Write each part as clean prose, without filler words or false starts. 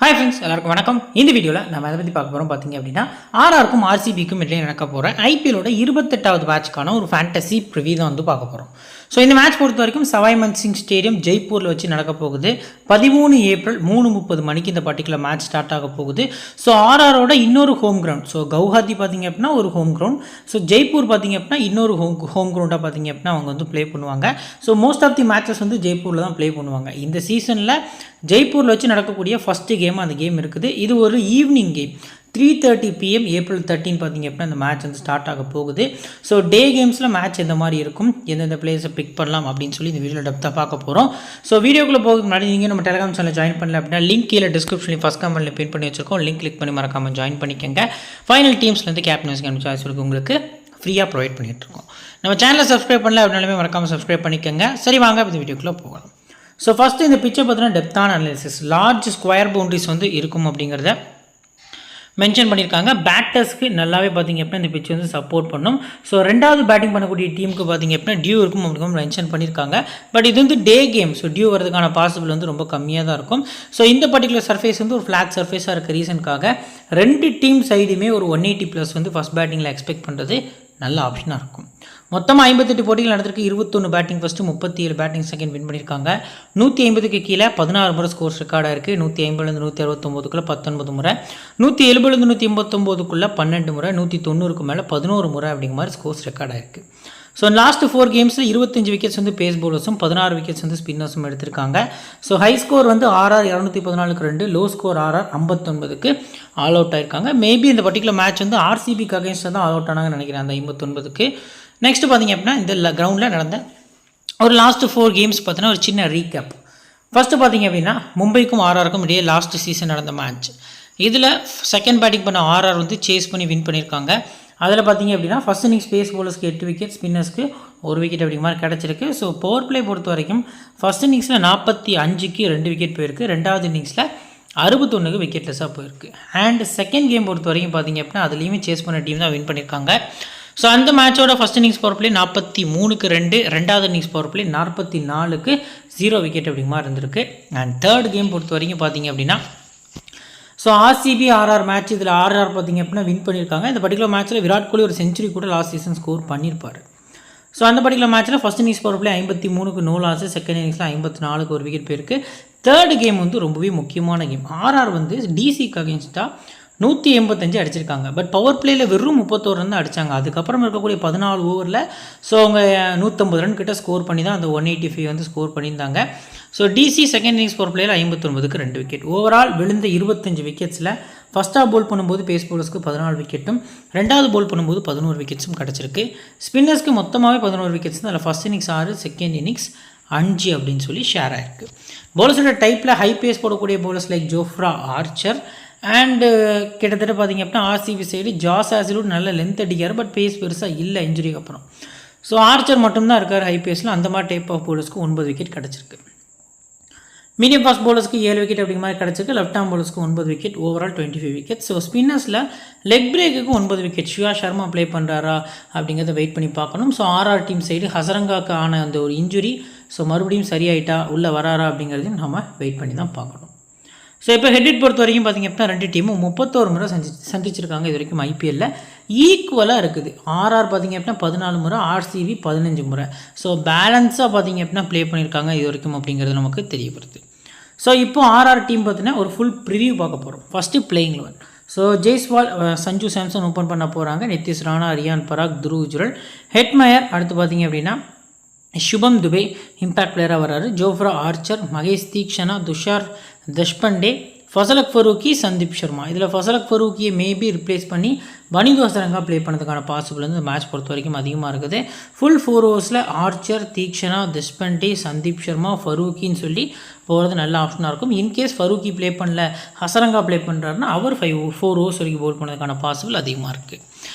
Hi friends, எல்லாருக்கும் வணக்கம். இந்த வீடியோவில் நம்ம எதை பற்றி பார்க்க போகிறோம் பார்த்தீங்க அப்படின்னா, ஆர்ஆருக்கும் ஆர்சிபிக்கும் இடையே நடக்க போகிற ஐபிஎலோட 28வது மேட்ச்க்கான ஒரு ஃபேண்டசி ப்ரிவியூ தான் வந்து பார்க்க போகிறோம். ஸோ இந்த மேட்ச் பொறுத்த வரைக்கும் சவாய் மன்சிங் ஸ்டேடியம் ஜெய்ப்பூரில் வச்சு நடக்க போகுது. 13 ஏப்ரல் 3:30 மணிக்கு இந்த பர்டிகுலர் மேட்ச் ஸ்டார்ட் ஆக போகுது. ஸோ ஆர்ஆரோட இன்னொரு ஹோம் கிரவுண்ட், ஸோ கவுஹாத்தி பார்த்தீங்க அப்படின்னா ஒரு ஹோம் கிரவுண்ட், ஸோ ஜெய்ப்பூர் பார்த்தீங்க அப்படின்னா இன்னொரு ஹோம் கிரவுண்டாக பார்த்தீங்க அப்படின்னா அவங்க வந்து ப்ளே பண்ணுவாங்க. So most of the matches வந்து ஜெய்ப்பூரில் தான் ப்ளே பண்ணுவாங்க. இந்த சீசனில் ஜெய்ப்பூரில் வச்சு நடக்கக்கூடிய ஃபஸ்ட்டு கேம் அந்த கேம் இருக்குது. இது ஒரு ஈவினிங் கேம், 3:30 PM ஏப்ரல் 13 பார்த்தீங்க அப்படின்னா இந்த மேட்ச் வந்து ஸ்டார்ட் ஆக போகுது. ஸோ டே கேம்ஸில் மேட்ச் எந்த மாதிரி இருக்கும், எந்தெந்த பிளேயர்ஸை பிக் பண்ணலாம் அப்படின்னு சொல்லி இந்த வீடியோவில் டெப்த்தாக பார்க்க போகிறோம். ஸோ வீடியோக்குள்ளே போகிறதுக்கு முன்னாடி நீங்கள் நம்ம டெலிகிராம் சேனல் ஜாயின் பண்ணல அப்படின்னா லிங்க் கீழே டிஸ்கிரிப்ஷனில் ஃபஸ்ட் கமெண்ட்டில் பின் பண்ணி வச்சிருக்கோம். லிங்க் கிளிக் பண்ணி மறக்காமல் ஜாயின் பண்ணிக்கோங்க. ஃபைனல் டீம்ஸ்லேருந்து கேப்டன்ஸ் கேம் சாய்ஸ் உங்களுக்கு ஃப்ரீயாக ப்ரொவைட் பண்ணிகிட்ருக்கோம். நம்ம சேனலை சப்ஸ்கிரைப் பண்ணல அப்படின்னாலுமே மறக்காமல் சப்ஸ்கிரைப் பண்ணிக்கோங்க. சரி, வாங்க இந்த வீடியோக்குள்ளே போகலாம். ஸோ ஃபஸ்ட்டு இந்த பிச்சை பார்த்தீங்கன்னா டெப்த்தான அனாலிசிஸ், லார்ஜ் ஸ்கொயர் பவுண்டரிஸ் வந்து இருக்கும் அப்படிங்கிறத மென்ஷன் பண்ணியிருக்காங்க. பேட்டர்ஸ்க்கு நல்லாவே பார்த்திங்க அப்படின்னா இந்த பிச் வந்து சப்போர்ட் பண்ணும். ஸோ ரெண்டாவது பேட்டிங் பண்ணக்கூடிய டீமுக்கு பார்த்திங்க அப்படின்னா டியூ இருக்கும் அப்படின்னு மென்ஷன் பண்ணியிருக்காங்க. பட் இது வந்து டே கேம், ஸோ டியூ வரதுக்கான பாசிபிள் வந்து ரொம்ப கம்மியாக தான் இருக்கும். ஸோ இந்த பர்டிகுலர் சர்ஃபேஸ் வந்து ஒரு ஃப்ளாட் சர்ஃபேஸாக இருக்க ரீசனுக்காக ரெண்டு டீம் சைடுமே ஒரு 180+ வந்து ஃபஸ்ட் பேட்டிங்கில் எக்ஸ்பெக்ட் பண்ணுறது நல்ல ஆப்ஷனாக இருக்கும். மொத்தமாக 58 போட்டிகள் நடந்திருக்கு. 21 batting first, 37 batting second win பண்ணியிருக்காங்க. 150க்கு கீழே 16 முறை ஸ்கோர்ஸ் ரெக்கார்டாக இருக்குது. 150லேருந்து 169க்குள்ளே 19 முறை, 170லேருந்து 189க்குள்ளே 12 முறை, 190க்கு மேலே 11 முறை அப்படிங்கிற மாதிரி ஸ்கோர்ஸ் ரெக்கார்டாக இருக்குது. ஸோ லாஸ்ட் 4 கேம்ஸில் 25 விக்கெட்ஸ் வந்து பேஸ் பவுலர்ஸும் 16 விக்கெட்ஸ் வந்து ஸ்பின்னர்ஸும் எடுத்திருக்காங்க. ஸோ ஹை ஸ்கோர் வந்து ஆர்ஆர் 214க்கு 2, லோ ஸ்கோர் ஆர்ஆர் 59க்கு ஆல் அவுட் ஆயிருக்காங்க. மேபி இந்த பர்டிகுலர் மேட்ச் வந்து ஆர்சிபிக்கு அகேன்ஸ்டாக தான் ஆல் அவுட் ஆனாங்கன்னு நினைக்கிறேன் அந்த 59க்கு. நெக்ஸ்ட் பார்த்திங்க அப்படின்னா இந்த கிரவுண்டில் நடந்த ஒரு லாஸ்ட் 4 கேம்ஸ் பார்த்தீங்கன்னா ஒரு சின்ன ரீகேப். ஃபஸ்ட்டு பார்த்திங்க அப்படின்னா மும்பைக்கும் ஆர்ஆருக்கும் இடையே லாஸ்ட் சீசன் நடந்த மேட்ச். இதில் செகண்ட் பேட்டிங் பண்ண ஆர்ஆர் வந்து சேஸ் பண்ணி வின் பண்ணியிருக்காங்க. அதில் பார்த்திங்க அப்படின்னா ஃபஸ்ட் இன்னிங்ஸ் பேஸ் பவுலர்ஸ்க்கு 8 விக்கெட், ஸ்பின்னர்ஸ்க்கு 1 விக்கெட் அப்படிங்கிற மாதிரி கிடச்சிருக்கு. ஸோ பவர் பிளே பொறுத்த வரைக்கும் ஃபஸ்ட் இன்னிங்ஸில் 45க்கு 2 விக்கெட் போயிருக்கு. ரெண்டாவது இன்னிங்ஸில் 61க்கு விக்கெட்லெஸ்ஸாக போயிருக்கு. அண்ட் செகண்ட் கேம் பொறுத்த வரைக்கும் பார்த்திங்க அப்படின்னா அதுலேயுமே சேஸ் பண்ண டீம் தான் வின் பண்ணியிருக்காங்க. ஸோ அந்த மேட்சோட ஃபஸ்ட் இன்னிங்ஸ் பவர் பிளே 43க்கு 2, ரெண்டாவது இன்னிங்ஸ் பவர் பிளே 44க்கு 0 விக்கெட் அப்படிங்கிற மாதிரி இருந்திருக்கு. அண்ட் தேர்ட் கேம் பொறுத்த வரைக்கும் பார்த்திங்க அப்படின்னா ஸோ ஆர்சிபி ஆர்ஆர் மேட்ச், இதில் ஆர்ஆர் பார்த்திங்க அப்படின்னா வின் பண்ணியிருக்காங்க. இந்த பர்டிகுலர் மேட்ச்சில் விராட் கோலி ஒரு செஞ்சுரி கூட லாஸ்ட் சீசன் ஸ்கோர் பண்ணியிருப்பார். ஸோ அந்த பர்டிகுலர் மேட்ச்சில் ஃபஸ்ட் இன்னிங்ஸ் பவர் பிளே 53க்கு நோ லாஸ், செகண்ட் இன்னிங்ஸில் 54க்கு 1 விக்கெட் போயிருக்கு. தேர்ட் கேம் வந்து ரொம்பவே முக்கியமான கேம். ஆர்ஆர் வந்து டிசிக்கு அகேன்ஸ்டாக 185 அடிச்சிருக்காங்க. பட் பவர் பிளேயில் வெறும் 31 ரன் தான் அடித்தாங்க. அதுக்கப்புறம் இருக்கக்கூடிய 14 ஓவரில் ஸோ அவங்க 150 ரன் கிட்ட ஸ்கோர் பண்ணி தான் அந்த 185 வந்து ஸ்கோர் பண்ணியிருந்தாங்க. So DC second innings power பிளேயில் 59க்கு 2 விக்கெட். ஓவரால் விழுந்த 25 விக்கெட்ஸில் ஃபஸ்ட் ஆஃப் போல் பண்ணும்போது பேஸ் பவுலர்ஸ்க்கு 14 விக்கெட்டும், ரெண்டாவது போல் பண்ணும்போது 11 விக்கெட்ஸும் கிடச்சிருக்கு. ஸ்பின்னர்ஸ்க்கு மொத்தமாகவே 11 விக்கெட்ஸ் தான். அதில் ஃபஸ்ட் இன்னிங்ஸ் 6, செகண்ட் இன்னிங்ஸ் 5 அப்படின்னு சொல்லி ஷேர் ஆகிருக்கு. பவுலர்ஸோட டைப்பில் ஹை பேஸ் போடக்கூடிய bowlers like Jofra Archer and கிட்டத்தட்ட பார்த்திங்க அப்படின்னா ஆர்சிபி சைடு ஜாஸ் ஹேசல்வுட் நல்ல லென்த் அடிக்கார். பட் பேஸ் பெருசாக இல்லை இன்ஜுரிக்கு அப்புறம். ஸோ ஆர்ச்சர் மட்டும்தான் இருக்கார் ஹை பேஸில். அந்த மாதிரி டைப் ஆஃப் பவுலர்ஸ்க்கு 9 விக்கெட் கிடச்சிருக்கு. மீடியம் ஃபாஸ்ட் பவுலர்ஸ்க்கு 7 விக்கெட் அப்படிங்கிற மாதிரி கிடச்சிருக்கு. லெஃப்ட் ஆம் பவுலர்ஸ்க்கு 9 விக்கெட், ஓவரால் 25 விக்கெட். ஸோ ஸ்பின்னர்ஸில் லெக் பிரேக்குக்கு 9 விக்கெட். ஷிவா சர்மா ப்ளே பண்ணுறாரா அப்படிங்கிறத வெயிட் பண்ணி பார்க்கணும். ஸோ ஆர்ஆர் டீம் சைடு ஹசரங்காக்கு ஆன அந்த ஒரு இன்ஜுரி ஸோ மறுபடியும் சரியாயிட்டா உள்ளே வராரா அப்படிங்கிறதையும் நம்ம வெயிட் பண்ணி தான் பார்க்கணும். ஸோ இப்போ ஹெட் பொறுத்த வரைக்கும் பார்த்திங்க அப்படின்னா ரெண்டு டீமும் 31 முறை சந்திச்சிருக்காங்க இது வரைக்கும் ஐபிஎல்லில். ஈக்குவலாக இருக்குது. ஆர்ஆர் பார்த்திங்க அப்படின்னா 14 முறை, ஆர்சிபி 15 முறை. ஸோ பேலன்ஸாக பார்த்திங்க அப்படின்னா ப்ளே பண்ணியிருக்காங்க இது வரைக்கும் அப்படிங்கிறது நமக்கு தெரியப்படுது. ஸோ இப்போ ஆர்ஆர் டீம் பார்த்திங்கன்னா ஒரு ஃபுல் ப்ரிவியூ பார்க்க போகிறோம். First playing 11. So Jaiswal, Sanju Samson open பண்ண போகிறாங்க. நிதிஷ் ராணா, ரியான் பராக், துருவ் ஜுரல், ஹெட்மயர். அடுத்து பார்த்திங்க அப்படின்னா சுபம் துபே இம்பேக்ட் பிளேயராக வர்றாரு. Jofra Archer, Maheesh Theekshana, Tushar Deshpande, Fazalhaq Farooqi, Sandeep Sharma. இதில் ஃபசலக் ஃபரூக்கியை மேபி ரிப்ளேஸ் பண்ணி வனிது ஹசரங்கா ப்ளே பண்ணதுக்கான பாசிபிள் வந்து மேட்ச் பொறுத்த வரைக்கும் அதிகமாக இருக்குது. ஃபுல் 4 ஓவர்ஸில் ஆர்ச்சர், தீக்ஷனா, தஷ்பண்டே, சந்தீப் சர்மா, ஃபரூக்கின்னு சொல்லி போகிறது நல்ல ஆப்ஷனாக இருக்கும். இன்கேஸ் ஃபரூக்கி ப்ளே பண்ணல, ஹசரங்கா ப்ளே பண்ணுறாருன்னா அவர் 4 ஓவர்ஸ் வரைக்கும் போல் பண்ணதுக்கான பாசிபிள் அதிகமாக இருக்குது.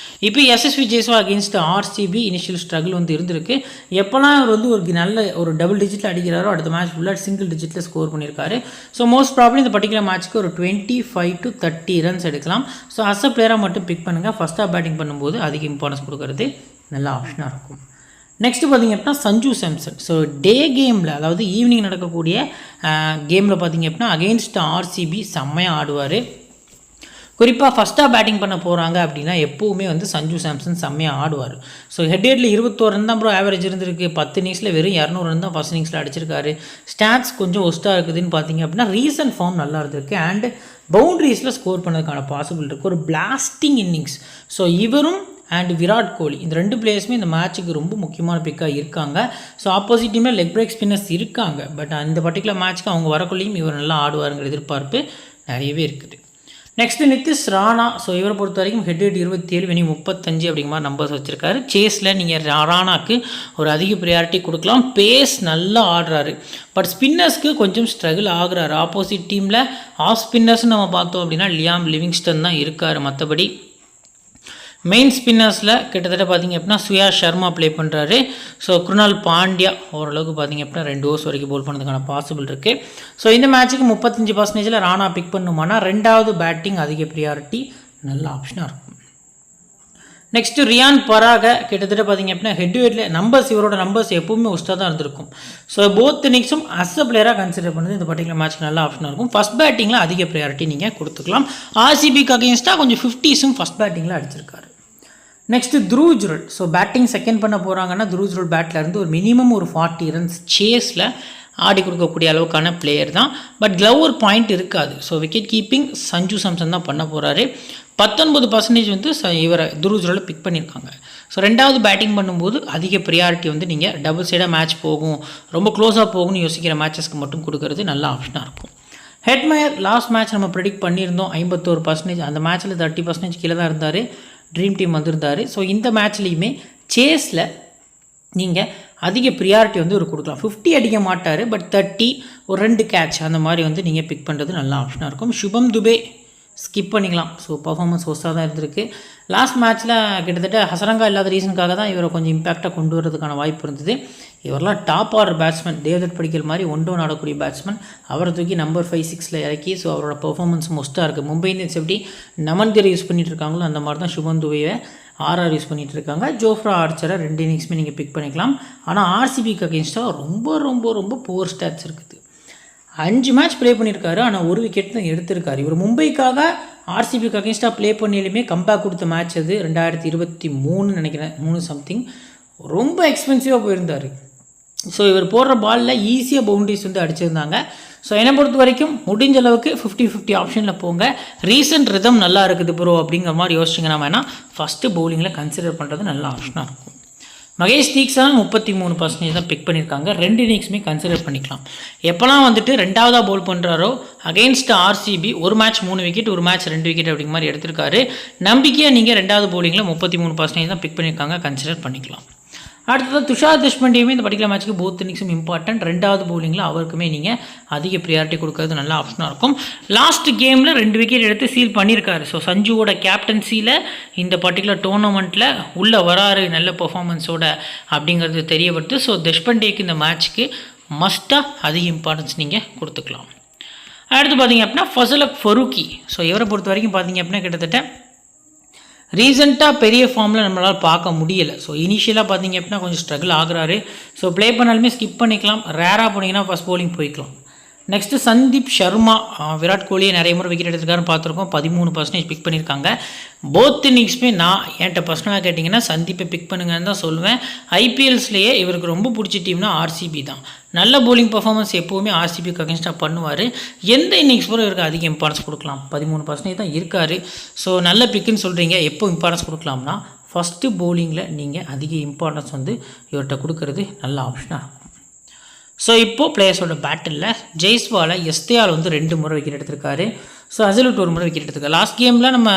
இப்போ SSV Jaiswal against RCB initial struggle வந்து இருந்திருக்கு. எப்போலாம் அவர் வந்து ஒரு நல்ல ஒரு டபுள் டிஜிட்டில் அடிக்கிறாரோ அடுத்த மேட்ச் ஃபுல்லாக சிங்கிள் டிஜிட்டில் ஸ்கோர் பண்ணியிருக்காரு. ஸோ மோஸ்ட் ப்ராப்ளம் இந்த பர்டிகுலர் மேட்ச்க்கு ஒரு 25 to 30 ரன்ஸ் எடுக்கலாம். ஸோ அஸ் அ பிளேயராக மட்டும் பிக் பண்ணுங்கள். ஃபஸ்ட்டாக பேட்டிங் பண்ணும்போது அதிக இம்பார்ட்டன்ஸ் கொடுக்கறது நல்ல ஆப்ஷனாக இருக்கும். நெக்ஸ்ட்டு பார்த்திங்க அப்படின்னா சஞ்சு சாம்சன். ஸோ டே கேமில், அதாவது ஈவினிங் நடக்கக்கூடிய கேமில் பார்த்திங்க அப்படின்னா அகெயின்ஸ்ட் ஆர்சிபி செம்மையாக ஆடுவார். குறிப்பாக ஃபஸ்ட்டாக பேட்டிங் பண்ண போகிறாங்க அப்படின்னா எப்போவுமே வந்து சஞ்சு சாம்சன் செம்மையாக ஆடுவார். ஸோ ஹெட்ல 21 ரன் தான் ப்ரோ ஆவரேஜ் இருந்திருக்கு. 10 இன்னிங்ஸில் வெறும் 200 ரன் தான் ஃபஸ்ட் இன்னிங்ஸில் அடிச்சிருக்காரு. ஸ்டாட்ஸ் கொஞ்சம் ஒஸ்ட்டாக இருக்குதுன்னு பார்த்தீங்க அப்படின்னா ரீசன்ட் ஃபார்ம் நல்லா இருந்திருக்கு. அண்ட் பவுண்ட்ரிஸில் ஸ்கோர் பண்ணதுக்கான பாசிபிள் இருக்குது. ஒரு பிளாஸ்டிங் இன்னிங்ஸ். ஸோ இவரும் அண்ட் விராட் கோலி இந்த 2 பிளேயர்ஸுமே இந்த மேட்ச்சுக்கு ரொம்ப முக்கியமான பிக்காக இருக்காங்க. ஸோ ஆப்போசிட் டீமில் லெக் பிரேக் ஸ்பின்னர்ஸ் இருக்காங்க. பட் அந்த பர்டிகுலர் மேட்ச்க்கு அவங்க வரக்குள்ளேயும் இவர் நல்லா ஆடுவாருங்கிற எதிர்பார்ப்பு நிறையவே இருக்குது. நெக்ஸ்ட்டு நிதிஷ் ராணா. ஸோ இவரை பொறுத்த வரைக்கும் ஹெட் 27 வினிங் 35 அப்படிங்கிற மாதிரி நம்பர்ஸ் வச்சுருக்காரு. சேஸில் நீங்கள் ராணாக்கு ஒரு அதிக ப்ரியாரிட்டி கொடுக்கலாம். பேஸ் நல்லா ஆடுறாரு. பட் ஸ்பின்னர்ஸ்க்கு கொஞ்சம் ஸ்ட்ரகிள் ஆகுறாரு. ஆப்போசிட் டீமில் ஆஃப் ஸ்பின்னர்ஸ்னு நம்ம பார்த்தோம் அப்படின்னா லியாம் லிவிங்ஸ்டன் தான் இருக்கார். மற்றபடி மெயின் ஸ்பின்னர்ஸில் கிட்டத்தட்ட பார்த்திங்க அப்படின்னா சுயா சர்மா ப்ளே பண்ணுறாரு. ஸோ குருணால் பாண்டியா ஓரளவுக்கு பார்த்திங்க அப்படின்னா 2 ஓவர்ஸ் வரைக்கும் போல் பண்ணதுக்கான பாசிபிள் இருக்குது. ஸோ இந்த மேட்ச்சுக்கு 35% ராணா பிக் பண்ணுமானா 2வது பேட்டிங் அதிக ப்ரியாரிட்டி நல்ல ஆப்ஷனாக இருக்கும். நெக்ஸ்ட்டு ரியான் பராக கிட்டத்தட்ட பார்த்திங்க அப்படின்னா ஹெட்வேட்டில் நம்பர்ஸ், இவரோட நம்பர்ஸ் எப்பவுமே ஒஸ்ட்டாக தான் இருந்திருக்கும். ஸோ போத் இன்னிங்ஸும் அஸ் அ பிளேயராக கன்சிடர் பண்ணது இந்த பர்டிகுலர் மேட்ச்க்கு நல்ல ஆப்ஷனாக இருக்கும். ஃபஸ்ட் பேட்டிங்கில் அதிக ப்ரியாரிட்டி நீங்கள் கொடுத்துக்கலாம். ஆர்சிபிக்கு அகேன்ஸ்டாக கொஞ்சம் 50s ஃபஸ்ட் பேட்டிங்கில் அடிச்சிருக்காரு. Next Dhruv Jurel. So batting second பண்ண போகிறாங்கன்னா த்ரூவ் ஜுரல் பேட்டில் இருந்து ஒரு மினிமம் ஒரு 40 ரன்ஸ் சேஸில் ஆடி கொடுக்கக்கூடிய அளவுக்கான பிளேயர் தான். பட் க்ளவ் ஒரு பாயிண்ட் இருக்காது. So wicket keeping Sanju Samson தான் பண்ண போகிறாரு. 19% வந்து இவரை த்ரூவ் ஜுரலை பிக் பண்ணியிருக்காங்க. ஸோ 2வது பேட்டிங் பண்ணும்போது அதிக ப்ரியாரிட்டி வந்து நீங்கள் டபுள் சைடாக மேட்ச் போகும், ரொம்ப க்ளோஸாக போகும்னு யோசிக்கிற மேட்சஸ்க்கு மட்டும் கொடுக்கறது நல்ல ஆப்ஷனாக இருக்கும். ஹெட்மயர் லாஸ்ட் மேட்ச் நம்ம ப்ரெடிக்ட் பண்ணியிருந்தோம் 51%. அந்த மேட்ச்சில் 30% கீழே தான் இருந்தார். ட்ரீம் டீம் வந்திருந்தார். ஸோ இந்த மேட்ச்லேயுமே சேஸில் நீங்கள் அதிக ப்ரியாரிட்டி வந்து ஒரு கொடுக்கலாம். 50 அடிக்க மாட்டார். பட் 30 ஒரு 2 கேட்ச் அந்த மாதிரி வந்து நீங்கள் பிக் பண்ணுறது நல்ல ஆப்ஷனாக இருக்கும். சுபம் துபே ஸ்கிப் பண்ணிக்கலாம். ஸோ பர்ஃபார்மன்ஸ் ஒஸ்ட்டாக தான் இருந்திருக்கு. லாஸ்ட் மேட்ச்சில் கிட்டத்தட்ட ஹசரங்கா இல்லாத ரீசனுக்காக தான் இவரை கொஞ்சம் இம்பாக்டாக கொண்டு வரதுக்கான வாய்ப்பு இருந்தது. இவரெல்லாம் டாப் ஆர்டர் பேட்ஸ்மேன், தேவ்தத் படிக்கல் மாதிரி 1-1 ஆடக்கூடிய பேட்ஸ்மேன். அவரை தூக்கி நம்பர் 5, 6 இறக்கி ஸோ அவரோட பர்ஃபார்மன்ஸ் மொஸ்ட்டாக இருக்குது. மும்பை இந்தியன்ஸ் எப்படி நமன்கரை யூஸ் பண்ணிகிட்டு இருக்காங்களோ அந்த மாதிரி தான் சுபம் துபேவை ஆர்ஆர் யூஸ் பண்ணிகிட்டு இருக்காங்க. ஜோஃப்ரா ஆர்ச்சரை 2 இன்னிங்ஸுமே நீங்கள் பிக் பண்ணிக்கலாம். ஆனால் ஆர்சிபிக்கு அகேன்ஸ்டாக ரொம்ப ரொம்ப ரொம்ப புவர் ஸ்டாட்ஸ் இருக்குது. 5 மேட்ச் ப்ளே பண்ணியிருக்காரு. ஆனால் 1 விக்கெட் தான் எடுத்திருக்காரு. இவர் மும்பைக்காக ஆர்சிபிக்கு அகேன்ஸ்டாக ப்ளே பண்ணியிலுமே கம்பேக் கொடுத்த மேட்ச் அது 2023 நினைக்கிறேன், 3 சம்திங். ரொம்ப எக்ஸ்பென்சிவாக போயிருந்தார். ஸோ இவர் போடுற பாலில் ஈஸியாக பவுண்டரிஸ் வந்து அடிச்சிருந்தாங்க. ஸோ என்னை பொறுத்த வரைக்கும் முடிஞ்ச அளவுக்கு 50-50 ஆப்ஷனில் போங்க. ரீசன்ட் ரிதம் நல்லா இருக்குது ப்ரோ அப்படிங்கிற மாதிரி யோசிச்சிங்கன்னா வேணால் ஃபஸ்ட்டு பவுலிங்கில் கன்சிடர் பண்ணுறது நல்ல ஆப்ஷனாக இருக்கும். மகேஷ் தீக்ஷனா 33% தான் பிக் பண்ணியிருக்காங்க. 2 இன்னிங்ஸுமே கன்சிடர் பண்ணிக்கலாம். எப்போலாம் வந்துட்டு 2வதாக பவுல் பண்ணுறாரோ அகெயின்ஸ்ட் ஆர்சிபி ஒரு மேட்ச் 3 விக்கெட், ஒரு மேட்ச் 2 விக்கெட் அப்படிங்கிற மாதிரி எடுத்திருக்காரு. நம்பிக்கையாக நீங்கள் 2வது பவுலிங்கில் 33% தான் பிக் பண்ணியிருக்காங்க, கன்சிடர் பண்ணிக்கலாம். அடுத்தது துஷார் தேஷ்பாண்டேயுமே இந்த பர்டிகுலர் மேட்ச்சுக்கு போத் இன்னிங்ஸும் இம்பார்ட்டன்ட். 2வது பவுலிங்கில் அவருக்குமே நீங்கள் அதிக ப்ரியாரிட்டி கொடுக்கறது நல்ல ஆப்ஷனாக இருக்கும். லாஸ்ட் கேமில் 2 விக்கெட் எடுத்து சீல் பண்ணியிருக்காரு. ஸோ சஞ்சுவோட கேப்டன்சியில் இந்த பர்டிகுலர் டோர்னமெண்ட்டில் உள்ளே வராரு நல்ல பெர்ஃபார்மன்ஸோட அப்படிங்கிறது தெரியப்படுது. ஸோ தேஷ்பாண்டேக்கு இந்த மேட்ச்சுக்கு மஸ்ட்டாக அதிக இம்பார்ட்டன்ஸ் நீங்கள் கொடுத்துக்கலாம். அடுத்து பார்த்திங்க அப்படின்னா ஃபசல் ஃபரூக்கி. ஸோ இவரை பொறுத்த வரைக்கும் பார்த்திங்க அப்படின்னா கிட்டத்தட்ட ரீசெண்டாக பெரிய ஃபார்மில் நம்மளால் பார்க்க முடியலை. ஸோ இனிஷியலாக பார்த்திங்க அப்படின்னா கொஞ்சம் ஸ்ட்ரகிள் ஆகுறாரு. ஸோ ப்ளே பண்ணாலுமே ஸ்கிப் பண்ணிக்கலாம். ரேராக போனீங்கன்னா ஃபஸ்ட் பவுலிங் போய்க்கலாம். நெக்ஸ்ட்டு சந்தீப் சர்மா. விராட் கோலியை நிறைய முறை விக்கெட் எடுத்துருக்காருன்னு பார்த்துருக்கோம். 13% பிக் பண்ணியிருக்காங்க. போத் இன்னிங்ஸுமே நான் என்கிட்ட பர்சனலாக கேட்டிங்கன்னா சந்தீப்பை பிக் பண்ணுங்கன்னு தான் சொல்லுவேன். ஐபிஎல்ஸ்லேயே இவருக்கு ரொம்ப பிடிச்ச டீம்னா ஆர்சிபி தான். நல்ல பவுலிங் பர்ஃபார்மன்ஸ் எப்போவுமே ஆர்சிபிக்கு அகேன்ஸ்டாக பண்ணுவார். எந்த இன்னிங்ஸ் போல இவருக்கு அதிக இம்பார்ட்டன்ஸ் கொடுக்கலாம்? 13% தான் இருக்கார். ஸோ நல்ல பிக்குன்னு சொல்கிறீங்க. எப்போ இம்பார்ட்டன்ஸ் கொடுக்கலாம்னா ஃபஸ்ட்டு பவுலிங்கில் நீங்கள் அதிக இம்பார்ட்டன்ஸ் வந்து இவர்கிட்ட கொடுக்கறது நல்ல ஆப்ஷனாக இருக்கும். ஸோ இப்போது பிளேயர்ஸோட பேட்டிலில் ஜெய்ஸ்வாலை எஸ்தேஆல் வந்து 2 முறை விக்கெட் எடுத்திருக்காரு. ஸோ அசலுட் 1 முறை விக்கெட் எடுத்திருக்காரு. லாஸ்ட் கேமில் நம்ம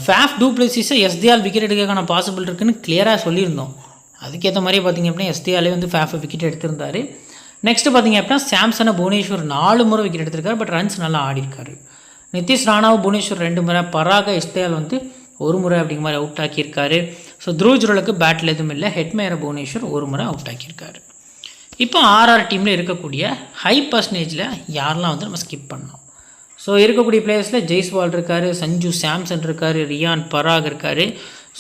ஃபேஃப் டூ பிளேசிஸை எஸ்தேஆல் விக்கெட் எடுக்கிறதுக்கான பாசிபிள் இருக்குன்னு கிளியராக சொல்லியிருந்தோம். அதுக்கேற்ற மாதிரியே பார்த்திங்க அப்படின்னா எஸ்தேஆலே வந்து ஃபேஃபை விக்கெட் எடுத்திருந்தார். நெக்ஸ்ட்டு பார்த்திங்க அப்படின்னா சாம்சனை புவனேஸ்வர் 4 முறை விக்கெட் எடுத்திருக்காரு. பட் ரன்ஸ் நல்லா ஆடிருக்காரு. நிதிஷ் ராணாவை புவனேஸ்வர் 2 முறை, பராக எஸ்தேஆல் வந்து 1 முறை அப்படிங்கிற மாதிரி அவுட் ஆக்கியிருக்காரு. ஸோ த்ரூவ் ஜுரலுக்கு பேட்டில் எதுவும் இல்லை. ஹெட்மேயரை புவனேஸ்வர் 1 முறை அவுட் ஆக்கியிருக்காரு. இப்போ ஆர்ஆர் டீமில் இருக்கக்கூடிய ஹை பர்சன்டேஜில் யாரெல்லாம் வந்து நம்ம ஸ்கிப் பண்ணோம்? ஸோ இருக்கக்கூடிய பிளேயர்ஸில் ஜெய்ஸ்வால் இருக்கார், சஞ்சு சாம்சன் இருக்கார், ரியான் பராக் இருக்கார்.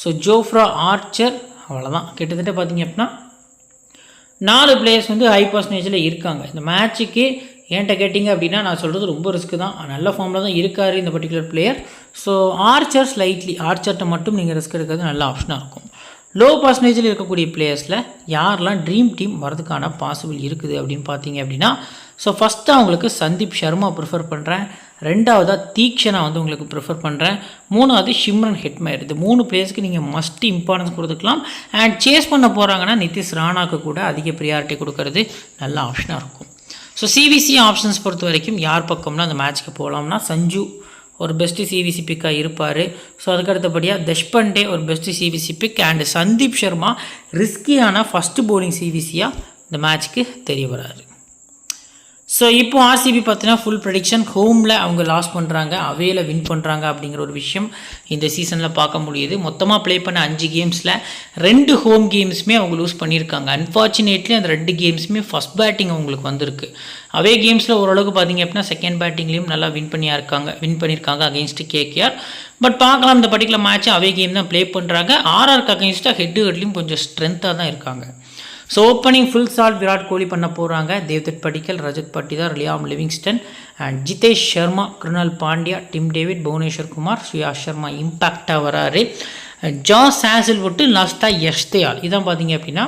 ஸோ ஜோஃப்ரா ஆர்ச்சர், அவ்வளோதான். கிட்டத்தட்ட பார்த்திங்க அப்படின்னா 4 பிளேயர்ஸ் வந்து ஹை பர்சன்டேஜில் இருக்காங்க. இந்த மேட்ச்சுக்கு ஏன்ட்ட கேட்டிங்க அப்படின்னா நான் சொல்கிறது ரொம்ப ரிஸ்க்கு தான். நல்ல ஃபார்மில் தான் இருக்கார் இந்த பர்டிகுலர் பிளேயர். ஸோ ஆர்ச்சர்ட்ட மட்டும் நீங்கள் ரிஸ்க் எடுக்கிறது நல்ல ஆப்ஷனாக இருக்கும். லோ பர்சன்டேஜில் இருக்கக்கூடிய பிளேயர்ஸில் யாரெல்லாம் ட்ரீம் டீம் வரதுக்கான பாசிபிள் இருக்குது அப்படின்னு பார்த்தீங்க அப்படின்னா, ஸோ ஃபஸ்ட்டு அவங்களுக்கு சந்தீப் சர்மா ப்ரிஃபர் பண்ணுறேன். 2வதாக தீக்ஷனா வந்து உங்களுக்கு ப்ரிஃபர் பண்ணுறேன். 3வது ஷிம்ரன் ஹெட்மயர். இது 3 பிளேயர்ஸ்க்கு நீங்கள் மஸ்ட் இம்பார்ட்டன்ஸ் கொடுத்துக்கலாம். அண்ட் சேஸ் பண்ண போகிறாங்கன்னா நிதிஷ் ராணாவுக்கு கூட அதிக ப்ரியாரிட்டி கொடுக்கறது நல்ல ஆப்ஷனாக இருக்கும். ஸோ சிவிசி ஆப்ஷன்ஸ் பொறுத்த வரைக்கும் யார் பக்கம்னா அந்த மேட்ச்க்கு போகலாம்னா சஞ்சு ஒரு பெஸ்ட்டு சிவிசி பிக்காக இருப்பார். ஸோ அதுக்கடுத்தபடியாக தேஷ்பாண்டே ஒரு best CVC pick and Sandeep Sharma ரிஸ்கியான ஃபஸ்ட்டு பவுலிங் சிவிசியாக இந்த மேட்ச்க்கு தெரிய வராரு. ஸோ இப்போ ஆர்சிபி பார்த்தீங்கன்னா ஃபுல் ப்ரெடிக்ஷன் ஹோமில் அவங்க லாஸ் பண்ணுறாங்க, அவேல வின் பண்ணுறாங்க அப்படிங்கிற ஒரு விஷயம் இந்த சீசனில் பார்க்க முடியுது. மொத்தமாக ப்ளே பண்ண 5 கேம்ஸில் 2 ஹோம் கேம்ஸுமே அவங்க லூஸ் பண்ணியிருக்காங்க. அன்ஃபார்ச்சுனேட்லி அந்த 2 கேம்ஸுமே ஃபஸ்ட் பேட்டிங் அவங்களுக்கு வந்திருக்கு. அவே கேம்ஸில் ஓரளவுக்கு பார்த்தீங்க அப்படின்னா செகண்ட் பேட்டிங்லேயும் நல்லா வின் பண்ணியிருக்காங்க அகெயின்ஸ்ட் கேகேஆர். பட் பார்க்கலாம் இந்த பர்டிகுலர் மேட்ச் அவே கேம் தான் ப்ளே பண்ணுறாங்க. ஆர்ஆருக்கு அகெயின்ஸ்டாக ஹெட்லையும் கொஞ்சம் ஸ்ட்ரென்த்தாக தான் இருக்காங்க. So opening full Salt Virat Kohli பண்ண போகிறாங்க. Devdutt Padikkal, Rajat Patidar, Liam Livingstone and Jitesh Sharma, Krunal Pandya, Tim David, Bhuvneshwar Kumar, Suyash Sharma இம்பேக்டாக வராரு. ஜாஸ் ஹேசல்வுட், லாஸ்ட்டாக யஷ் தயால். இதான் பார்த்தீங்க அப்படின்னா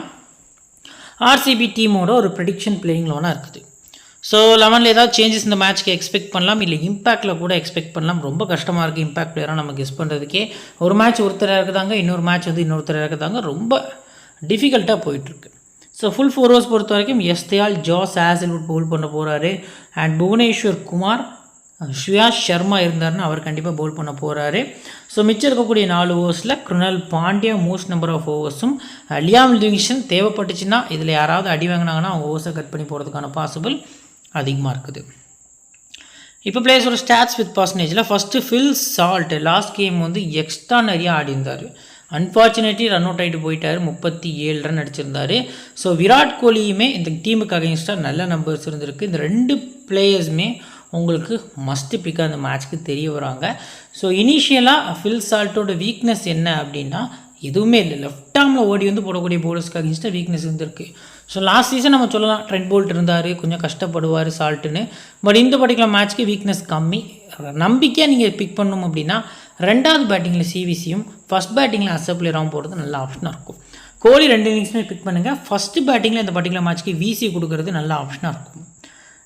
ஆர்சிபி டீமோட ஒரு ப்ரெடிக்ஷன் பிளேயிங் லோனாக இருக்குது. ஸோ 11ல் ஏதாவது சேஞ்சஸ் இந்த மேட்ச்க்கு எக்ஸ்பெக்ட் பண்ணலாம், இல்லை இம்பேக்டில் கூட எக்ஸ்பெக்ட் பண்ணலாம். ரொம்ப கஷ்டமாக இருக்குது இம்பேக்ட் பிளேயராக நம்ம கெஸ் பண்ணுறதுக்கே. ஒரு மேட்ச் ஒருத்தராக இருக்குதாங்க, இன்னொரு மேட்ச் வந்து இன்னொருத்தராக இருக்குதாங்க, ரொம்ப டிஃபிகல்ட்டாக போயிட்டுருக்கு. ஸோ ஃபுல் 4 ஓவர்ஸ் பொறுத்த வரைக்கும் யஷ் தயால், ஜாஸ் ஹேசல்வுட் பவுல் பண்ண போகிறாரு. அண்ட் புவனேஸ்வர் குமார், சுயாஷ் சர்மா இருந்தாருன்னா அவர் கண்டிப்பாக பவுல் பண்ண போகிறாரு. ஸோ மிச்சம் இருக்கக்கூடிய 4 ஓவர்ஸில் Krunal Pandya most number of ஓவர்ஸும், லியாம் லிவிங்ஸ்டன் தேவைப்பட்டுச்சுன்னா இதில் யாராவது அடி வாங்கினாங்கன்னா அவங்க ஓவர்ஸை கட் பண்ணி போகிறதுக்கான பாசிபிள் அதிகமாக இருக்குது. இப்போ பிளேயர்ஸோட ஸ்டாட்ஸ் வித் பர்சன்டேஜில் first Phil Salt last game வந்து எக்ஸ்ட்ரா நிறையா ஆடி இருந்தார். அன்ஃபார்ச்சுனேட்லி ரன் அவுட் ஆகிட்டு போயிட்டார். 37 ரன் அடிச்சிருந்தார். ஸோ விராட் கோலியுமே இந்த டீமுக்கு அகெயின்ஸ்டாக நல்ல நம்பர்ஸ் இருந்திருக்கு. இந்த 2 பிளேயர்ஸுமே உங்களுக்கு மஸ்ட் பிக்காக அந்த மேட்ச்க்கு தெரிய வராங்க. ஸோ இனிஷியலாக ஃபில் சால்ட்டோட வீக்னஸ் என்ன அப்படின்னா எதுவுமே இல்லை. லெஃப்ட் ஆர்மில் ஓடி வந்து போடக்கூடிய போலர்ஸ்க்கு அகெயின்ஸ்டாக வீக்னஸ் இருந்திருக்கு. ஸோ லாஸ்ட் சீசன் நம்ம சொல்லலாம் ட்ரெண்ட் போல்ட் இருந்தார், கொஞ்சம் கஷ்டப்படுவார் சால்ட்டுன்னு. பட் இந்த பர்டிகுலர் மேட்ச்க்கு வீக்னஸ் கம்மி. நம்பிக்கையாக நீங்கள் பிக் பண்ணணும் அப்படின்னா 2வது பேட்டிங்கில் சிவிசியும் ஃபஸ்ட் பேட்டிங்கில் அசப் பிளேயராகவும் போகிறது நல்ல ஆப்ஷனாக இருக்கும். கோலி 2 இன்னிங்ஸுமே பிக் பண்ணுங்கள். ஃபஸ்ட்டு பேட்டிங்கில் இந்த பர்டிகுலர் மேட்ச்க்கு விசி கொடுக்கறது நல்ல ஆப்ஷனாக இருக்கும்.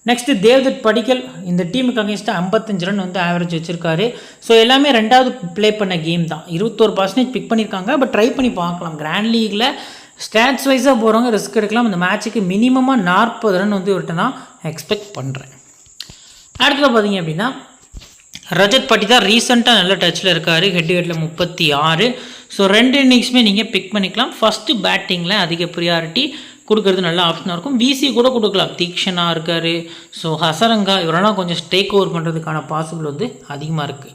நெக்ஸ்ட்டு தேவ்தத் படிக்கல் இந்த டீமுக்கு அகேன்ஸ்டாக 55 ரன் வந்து ஆவரேஜ் வச்சுருக்காரு. ஸோ எல்லாமே 2வது ப்ளே பண்ண கேம் தான். 21% பிக் பண்ணியிருக்காங்க. பட் ட்ரை பண்ணி பார்க்கலாம். கிராண்ட் லீகில் ஸ்டாட்ஸ் வைஸாக போகிறவங்க ரிஸ்க் எடுக்கலாம். இந்த மேட்ச்சுக்கு மினிமமாக 40 ரன் வந்து இவர்கிட்ட நான் எக்ஸ்பெக்ட் பண்ணுறேன். அடுத்தது பார்த்தீங்க அப்படின்னா ரஜத் பட்டிதார் ரீசெண்டாக நல்ல டச்சில் இருக்கார். ஹெட்டில் 36. ஸோ 2 இன்னிங்ஸுமே நீங்கள் பிக் பண்ணிக்கலாம். ஃபஸ்ட்டு பேட்டிங்கில் அதிக ப்ரியாரிட்டி கொடுக்கறது நல்ல ஆப்ஷனாக இருக்கும். விசி கூட கொடுக்கலாம். தீக்ஷனா இருக்கார். ஸோ ஹசரங்கா இவரெல்லாம் கொஞ்சம் டேக் ஓவர் பண்ணுறதுக்கான பாசிபிள் வந்து அதிகமாக இருக்குது.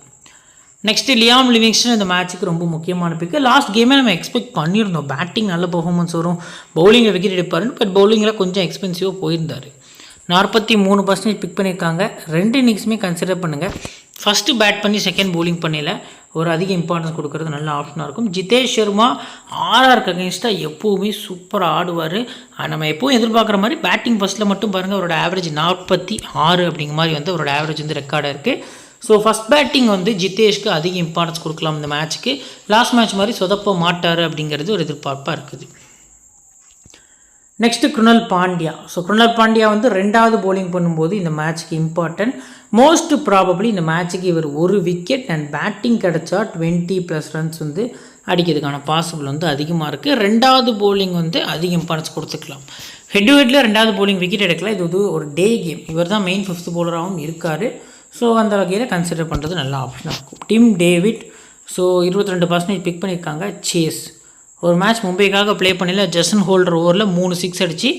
நெக்ஸ்ட்டு லியாம் லிவிங்ஸ்டன் இந்த மேட்ச்சுக்கு ரொம்ப முக்கியமான பிக்கு. லாஸ்ட் கேமே நம்ம எக்ஸ்பெக்ட் பண்ணியிருந்தோம் பேட்டிங் நல்ல பெர்ஃபார்மன்ஸ் வரும், பவுலிங்கில் விக்கெட் எடுப்பாருன்னு. பட் பவுலிங்கில் கொஞ்சம் எக்ஸ்பென்சிவாக போயிருந்தார். 43% பிக் பண்ணியிருக்காங்க. 2 இன்னிங்ஸுமே கன்சிடர் பண்ணுங்கள். ஃபஸ்ட்டு பேட் பண்ணி செகண்ட் பவுலிங் பண்ணல ஒரு அதிக இம்பார்ட்டன்ஸ் கொடுக்கறது நல்ல ஆப்ஷனாக இருக்கும். ஜிதேஷ் சர்மா ஆர்ஆருக்கு அகேன்ஸ்டாக எப்போவுமே சூப்பராக ஆடுவார். நம்ம எப்போவும் எதிர்பார்க்குற மாதிரி பேட்டிங் ஃபஸ்ட்டில் மட்டும் பாருங்கள் அவரோட ஆவரேஜ் 46 அப்படிங்கிற மாதிரி வந்து அவரோட ஆவரேஜ் வந்து ரெக்கார்டாக இருக்குது. ஸோ ஃபஸ்ட் பேட்டிங் வந்து ஜிதேஷ்க்கு அதிக இம்பார்ட்டன்ஸ் கொடுக்கலாம் இந்த மேட்ச்சுக்கு. லாஸ்ட் மேட்ச் மாதிரி சொதப்ப மாட்டார் அப்படிங்கிறது ஒரு எதிர்பார்ப்பாக இருக்குது. நெக்ஸ்ட்டு கிருணால் பாண்டியா. ஸோ கிருணால் பாண்டியா வந்து 2வது பவுலிங் பண்ணும்போது இந்த மேட்ச்சுக்கு இம்பார்ட்டன்ட். மோஸ்ட் ப்ராபப்ளி இந்த மேட்ச்சுக்கு இவர் 1 விக்கெட் அண்ட் பேட்டிங் கிடச்சா 20+ ரன்ஸ் வந்து அடிக்கிறதுக்கான பாசிபிள் வந்து அதிகமாக இருக்குது. 2வது பவுலிங் வந்து அதிக இம்பார்ட்டன்ஸ் கொடுத்துக்கலாம். ஹெட்ல 2வது பவுலிங் விக்கெட் எடுக்கலாம். இது வந்து ஒரு டே கேம். இவர் தான் மெயின் 5th பவுலராகவும் இருக்கார். ஸோ அந்த வகையில் கன்சிடர் பண்ணுறது நல்ல ஆப்ஷனாக இருக்கும். டிம் டேவிட் ஸோ 22% பிக் பண்ணியிருக்காங்க. சேஸ் ஒரு மேட்ச் மும்பைக்காக ப்ளே பண்ணல. ஜசன் ஹோல்டர் ஓவரில் 3 6 அடித்து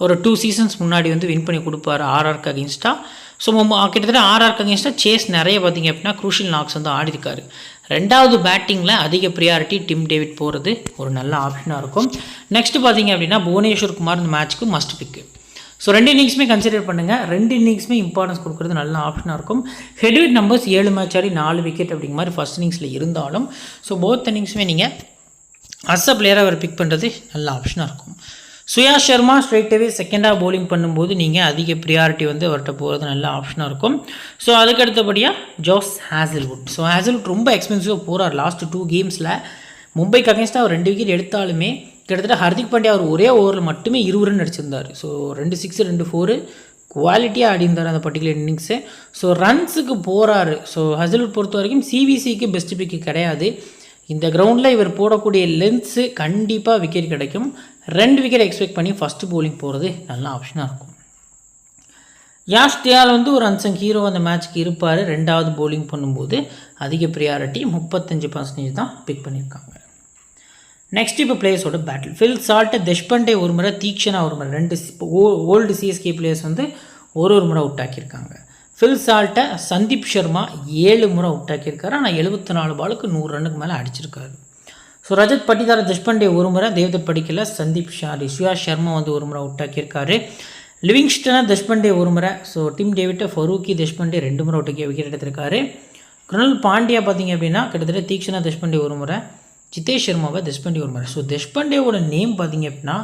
ஒரு 2 சீசன்ஸ் முன்னாடி வந்து வின் பண்ணி கொடுப்பார் ஆர்ஆருக்கு அகேன்ஸ்டாக. ஸோ கிட்டத்தட்ட ஆர்ஆருக்கு அகேன்ஸ்டாக சேஸ் நிறைய பார்த்திங்க அப்படின்னா க்ரூஷியல் நாக்ஸ் வந்து ஆடிருக்காரு. 2வது பேட்டிங்கில் அதிக ப்ரியாரிட்டி டிம் டேவிட் போகிறது ஒரு நல்ல ஆப்ஷனாக இருக்கும். நெக்ஸ்ட்டு பார்த்திங்க அப்படின்னா புவனேஸ்வர் குமார் இந்த மேட்ச்சுக்கு மஸ்ட் பிக்கு. ஸோ 2 இன்னிங்ஸுமே கன்சிடர் பண்ணுங்கள். 2 இன்னிங்ஸுமே இம்பார்ட்டன்ஸ் கொடுக்குறது நல்ல ஆப்ஷனாக இருக்கும். ஹெட்விட் நம்பர்ஸ் 7 மேட்ச் ஆடி 4 விக்கெட் அப்படிங்கிற மாதிரி ஃபஸ்ட் இன்னிங்ஸில் இருந்தாலும் ஸோ போத் இன்னிங்ஸுமே நீங்கள் அஸ் அ பிளேயராக அவர் பிக் பண்ணுறது நல்ல ஆப்ஷனாக இருக்கும். சுயா சர்மா ஸ்ட்ரைட்டாகவே செகண்டாக bowling பண்ணும்போது நீங்கள் அதிக ப்ரியாரிட்டி வந்து அவர்கிட்ட போகிறது நல்ல ஆப்ஷனாக இருக்கும். ஸோ அதுக்கு அடுத்தபடியாக ஜோஸ் ஹேசல்வுட். ஸோ ஹேசல்வுட் ரொம்ப எக்ஸ்பென்சிவாக போகிறார். லாஸ்ட் 2 கேம்ஸில் மும்பைக்கு அகேன்ஸ்டாக அவர் 2 விக்கெட் எடுத்தாலுமே கிட்டத்தட்ட ஹர்திக் பாண்டியா அவர் ஒரே ஓவரில் மட்டுமே 20 ரன் அடிச்சிருந்தார். ஸோ 2 6 2 4 குவாலிட்டியாக ஆடிந்தார் அந்த பர்டிகுலர் இன்னிங்ஸு. ஸோ ரன்ஸுக்கு போகிறாரு. ஸோ ஹேசல்வுட் பொறுத்த வரைக்கும் சிவிசிக்கு பெஸ்ட் பிக்கு கிடையாது. இந்த கிரவுண்டில் இவர் போடக்கூடிய லென்ஸு கண்டிப்பாக விக்கெட் கிடைக்கும். 2 விக்கெட் எக்ஸ்பெக்ட் பண்ணி ஃபஸ்ட்டு bowling போகிறது நல்ல ஆப்ஷனாக இருக்கும். யாஷ் தியால் வந்து ஒரு அன்சங் ஹீரோ அந்த மேட்ச்க்கு இருப்பார். 2வது bowling பண்ணும்போது அதிக ப்ரியாரிட்டி 35% தான் பிக் பண்ணியிருக்காங்க. நெக்ஸ்ட் இப்போ பிளேயர்ஸோட பேட்டில். ஃபில் சால்ட்டு தேஷ்பாண்டே ஒரு முறை, தீக்ஷனா ஒரு முறை, 2 ஓல்டு சிஎஸ்கே பிளேயர்ஸ் வந்து ஒரு முறை அவுட் ஆக்கியிருக்காங்க. ஃபில் சால்ட்டை சந்தீப் சர்மா 7 முறை அவுட் ஆக்கியிருக்காரு. ஆனால் 74 பாலுக்கு 100 ரன்னுக்கு மேலே அடிச்சிருக்காரு. ஸோ ரஜத் பட்டிதார் தேஷ்பாண்டே ஒரு முறை, தேவ்தத் படிக்கல, சுயா சர்மா வந்து ஒரு முறை அவுட் ஆக்கியிருக்காரு. லிவிங்ஸ்டனா தேஷ்பாண்டே ஒரு முறை. ஸோ டிம் டேவிட்டை ஃபரூக்கி தேஷ்பாண்டே 2 முறை அவுட் ஆக்கி விக்கெட் எடுத்திருக்காரு. குருணல் பாண்டியா பார்த்திங்க அப்படின்னா கிட்டத்தட்ட தீக்ஷனா தேஷ்பாண்டே ஒரு முறை, ஜிதேஷ் சர்மாவை தேஷ்பாண்டே ஒரு முறை. ஸோ தேஷ்பாண்டேவோட நேம் பார்த்திங்க அப்படின்னா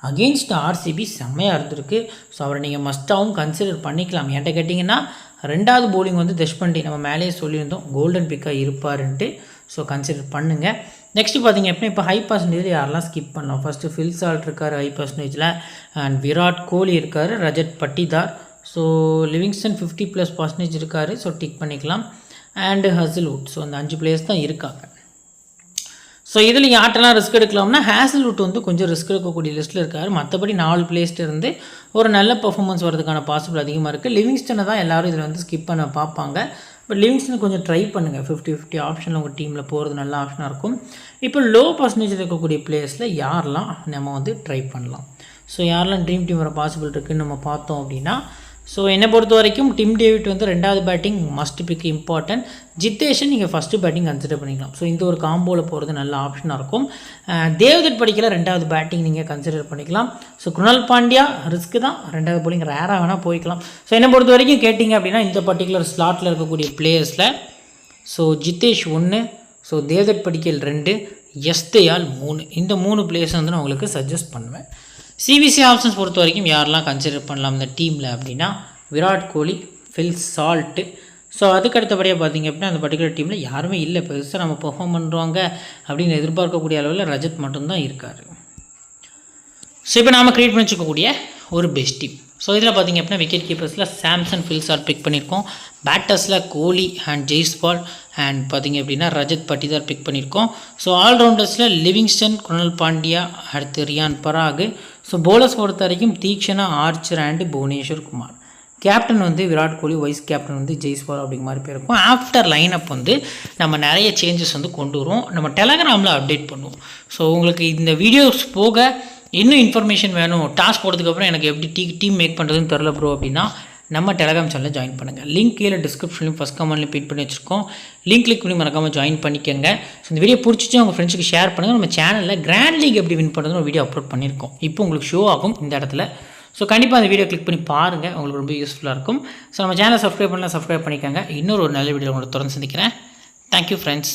அகெயின்ஸ்ட் ஆர்சிபி செம்மையாக இருந்திருக்கு. ஸோ அவரை நீங்கள் மஸ்ட்டாகவும் கன்சிடர் பண்ணிக்கலாம். என்கிட்ட கேட்டிங்கன்னா 2வது bowling வந்து தேஷ்பாண்டே நம்ம மேலேயே சொல்லியிருந்தோம் கோல்டன் பிக்காக இருப்பாருன்ட்டு. ஸோ கன்சிடர் பண்ணுங்கள். நெக்ஸ்ட்டு பார்த்திங்க அப்படின்னா இப்போ ஹை பர்சன்டேஜ் யாரெல்லாம் ஸ்கிப் பண்ணலாம். ஃபஸ்ட்டு ஃபில் சால்ட் இருக்கார் ஹை பர்சன்டேஜில், அண்ட் விராட் கோலி இருக்கார், ரஜத் பட்டிதார், ஸோ லிவிங்ஸ்டன் 50+% இருக்கார். ஸோ டிக் பண்ணிக்கலாம். And Hazlewood. ஸோ அந்த 5 பிளேயர்ஸ் தான் இருக்காங்க. ஸோ இதில் யார்ட்டெல்லாம் ரிஸ்க் எடுக்கலாம்னா ஹேசல்வுட் வந்து கொஞ்சம் ரிஸ்க் எடுக்கக்கூடிய லிஸ்ட்டில் இருக்கார். மற்றபடி 4 பிளேஸ்லேருந்து ஒரு நல்ல பர்ஃபார்மன்ஸ் வரதுக்கான பாசிபிள் அதிகமாக இருக்குது. லிவிங்ஸ்டனை தான் எல்லோரும் இதில் வந்து ஸ்கிப் பண்ண பார்ப்பாங்க. பட் லிவிங்ஸ்டன் கொஞ்சம் ட்ரை பண்ணுங்கள். 50-50 ஆப்ஷனில் உங்கள் டீமில் போகிறது நல்ல ஆப்ஷனாக இருக்கும். இப்போ லோ பர்சன்டேஜ் இருக்கக்கூடிய பிளேயர்ஸில் யாரெல்லாம் நம்ம வந்து ட்ரை பண்ணலாம். ஸோ யாரெல்லாம் ட்ரீம் டீம் வர பாசிபிள் இருக்குதுன்னு நம்ம பார்த்தோம் அப்படின்னா, ஸோ என்னை பொறுத்த வரைக்கும் டிம் டேவிட் வந்து 2வது பேட்டிங் மஸ்ட் பிக் இம்பார்ட்டன்ட். ஜித்தேஷன் நீங்கள் ஃபஸ்ட்டு பேட்டிங் கன்சிடர் பண்ணிக்கலாம். ஸோ இந்த ஒரு காம்போவில் போகிறது நல்ல ஆப்ஷனாக இருக்கும். தேவ்தத் படிக்கல 2வது பேட்டிங் நீங்கள் கன்சிடர் பண்ணிக்கலாம். ஸோ குருணல் பாண்டியா ரிஸ்க்கு தான், 2வது bowling ரேராக வேணால் போய்க்கலாம். ஸோ என்னை பொறுத்த வரைக்கும் கேட்டிங்க அப்படின்னா இந்த பர்டிகுலர் ஸ்லாட்டில் இருக்கக்கூடிய பிளேயர்ஸில் ஸோ ஜித்தேஷ் 1, ஸோ தேவ்தத் படிக்கல் 2, எஸ் தயால் 3, இந்த 3 பிளேயர்ஸ் வந்து நான் உங்களுக்கு சஜஸ்ட் பண்ணுவேன். சிபிசி ஆப்ஷன்ஸ் பொறுத்த வரைக்கும் யாரெல்லாம் கன்சிடர் பண்ணலாம் இந்த டீமில் அப்படின்னா Virat Kohli, fill salt. So அதுக்கு அடுத்தபடியாக பார்த்திங்க அப்படின்னா அந்த பர்டிகுலர் டீமில் யாருமே இல்லை. பெருசாக நம்ம பெர்ஃபார்ம் பண்ணுறாங்க அப்படின்னு எதிர்பார்க்கக்கூடிய அளவில் ரஜத் மட்டும்தான் இருக்கார். ஸோ இப்போ நாம் க்ரியேட் பண்ணி வச்சுக்கக்கூடிய ஒரு பெஸ்ட் டீம். ஸோ இதில் பார்த்திங்க அப்படின்னா விக்கெட் கீப்பர்ஸில் சாம்சன், ஃபில் சால்ட் பிக் பண்ணியிருக்கோம். பேட்டர்ஸில் கோலி அண்ட் ஜெய்ஸ்வால் அண்ட் பார்த்திங்க அப்படின்னா ரஜத் பட்டிதார் பிக் பண்ணியிருக்கோம். ஸோ ஆல்ரவுண்டர்ஸில் லிவிங்ஸ்டன், குருணல் பாண்டியா, அடுத்து ரியான் பராக். ஸோ போலர்ஸ் பொறுத்த வரைக்கும் Theekshana, Archer and Bhuvneshwar Kumar. Captain வந்து விராட் கோலி, வைஸ் கேப்டன் வந்து ஜெய்ஸ்வால் அப்படிங்கிற மாதிரி பேர் இருக்கும். ஆஃப்டர் லைனப் வந்து நம்ம நிறைய சேஞ்சஸ் வந்து கொண்டு வருவோம். நம்ம டெலகிராமில் அப்டேட் பண்ணுவோம். ஸோ உங்களுக்கு இந்த வீடியோஸ் போக இன்னும் இன்ஃபர்மேஷன் வேணும், டாஸ்க் போட்டதுக்கப்புறம் எனக்கு எப்படி டீம் மேக் பண்ணுறதுன்னு தெரில ப்ரோ அப்படின்னா நம்ம டெலகிராம் சேனலில் ஜாயின் பண்ணுங்கள். லிங்க் கீழே டிஸ்கிரிப்ஷன்லையும் ஃபஸ்ட் கமெண்ட்லையும் பின் பண்ணி வச்சுருக்கோம். லிங்க் கிளிக் பண்ணி மறக்காமல் ஜாயின் பண்ணிக்கோங்க. ஸோ இந்த வீடியோ பிடிச்சிச்சு உங்கள் ஃப்ரெண்ட்ஸுக்கு ஷேர் பண்ணுங்கள். நம்ம சேனலில் கிராண்ட் லீக் எப்படி வின் பண்ணுறதுன்னு ஒரு வீடியோ அப்லோட் பண்ணியிருக்கோம். இப்போ உங்களுக்கு ஷோ ஆகும் இந்த இடத்துல. ஸோ கண்டிப்பாக அந்த வீடியோ கிளிக் பண்ணி பாருங்கள், உங்களுக்கு ரொம்ப யூஸ்ஃபுல்லாக இருக்கும். ஸோ நம்ம சேனலை சப்ஸ்கிரைப் பண்ணலாம், சப்ஸ்கிரைப் பண்ணிக்கோங்க. இன்னொரு நல்ல வீடியோ உங்களுக்கு தொடர்ந்து சந்திக்கிறேன். Thank you friends.